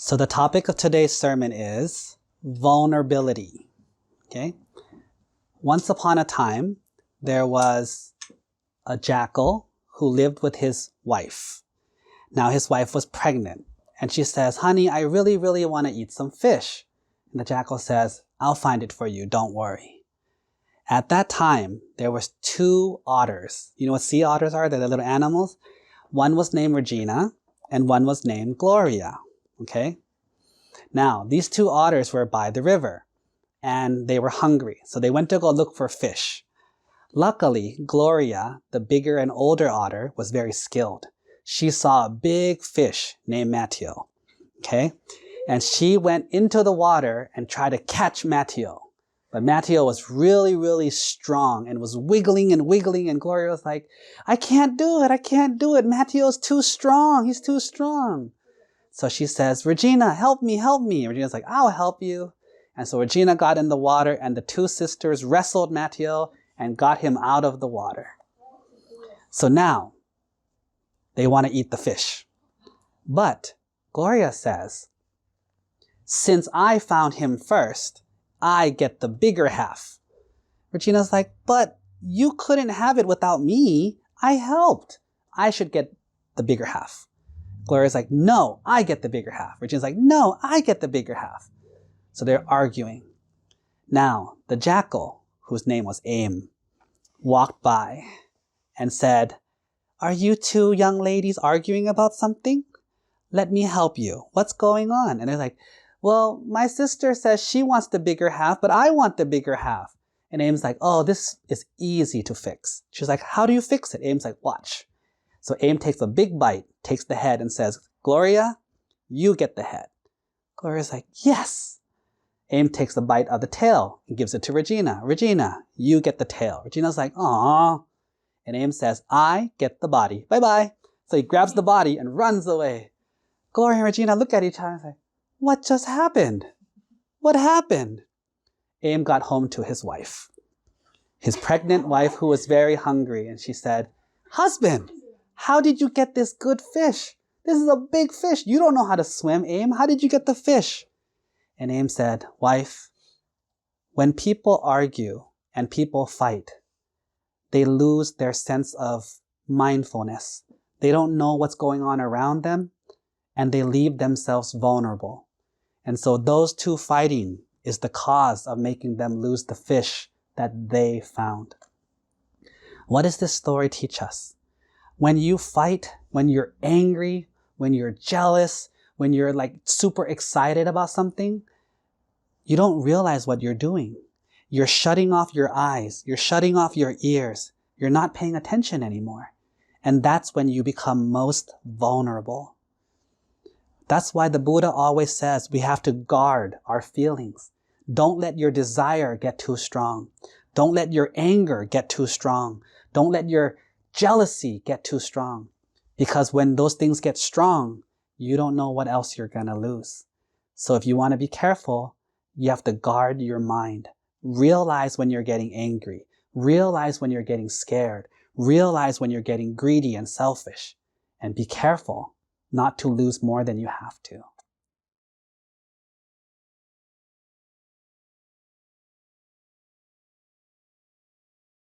So the topic of today's sermon is vulnerability. Okay? Once upon a time, there was a jackal who lived with his wife. Now his wife was pregnant, and she says, "Honey, I really, really want to eat some fish." And the jackal says, "I'll find it for you, don't worry." At that time, there was 2 otters. You know what sea otters are? They're the little animals. One was named Regina, and one was named Gloria. Okay? Now, these 2 otters were by the river, and they were hungry, so they went to go look for fish. Luckily, Gloria, the bigger and older otter, was very skilled. She saw a big fish named Matteo. Okay? And she went into the water and tried to catch Matteo. But Matteo was really, really strong and was wiggling, and Gloria was like, I can't do it. Matteo's too strong. He's too strong. So she says, "Regina, help me. Regina's like, "I'll help you." And so Regina got in the water, and the 2 sisters wrestled Matteo and got him out of the water. So now, they want to eat the fish. But Gloria says, "Since I found him first, I get the bigger half." Regina's like, "But you couldn't have it without me. I helped. I should get the bigger half." Gloria's like, "No, I get the bigger half." Regina's like, "No, I get the bigger half." So they're arguing. Now, the jackal, whose name was Aim, walked by and said, "Are you 2 young ladies arguing about something? Let me help you. What's going on?" And they're like, "Well, my sister says she wants the bigger half, but I want the bigger half." And Aim's like, "Oh, this is easy to fix." She's like, "How do you fix it?" Aim's like, "Watch." So Aim takes a big bite, takes the head and says, "Gloria, you get the head." Gloria's like, "Yes." Aim takes a bite of the tail and gives it to Regina. "Regina, you get the tail." Regina's like, "Aw." And Aim says, "I get the body. Bye-bye." So he grabs the body and runs away. Gloria and Regina look at each other and say, "What just happened? What happened?" Aim got home to his wife, his pregnant wife who was very hungry, and she said, "Husband, how did you get this good fish? This is a big fish. You don't know how to swim, Aim. How did you get the fish?" And Aim said, "Wife, when people argue and people fight, they lose their sense of mindfulness. They don't know what's going on around them, and they leave themselves vulnerable. And so those 2 fighting is the cause of making them lose the fish that they found." What does this story teach us? When you fight, when you're angry, when you're jealous, when you're like super excited about something, you don't realize what you're doing. You're shutting off your eyes. You're shutting off your ears. You're not paying attention anymore. And that's when you become most vulnerable. That's why the Buddha always says we have to guard our feelings. Don't let your desire get too strong. Don't let your anger get too strong. Don't let your jealousy get too strong. Because when those things get strong, you don't know what else you're going to lose. So if you want to be careful, you have to guard your mind. Realize when you're getting angry. Realize when you're getting scared. Realize when you're getting greedy and selfish. And be careful not to lose more than you have to.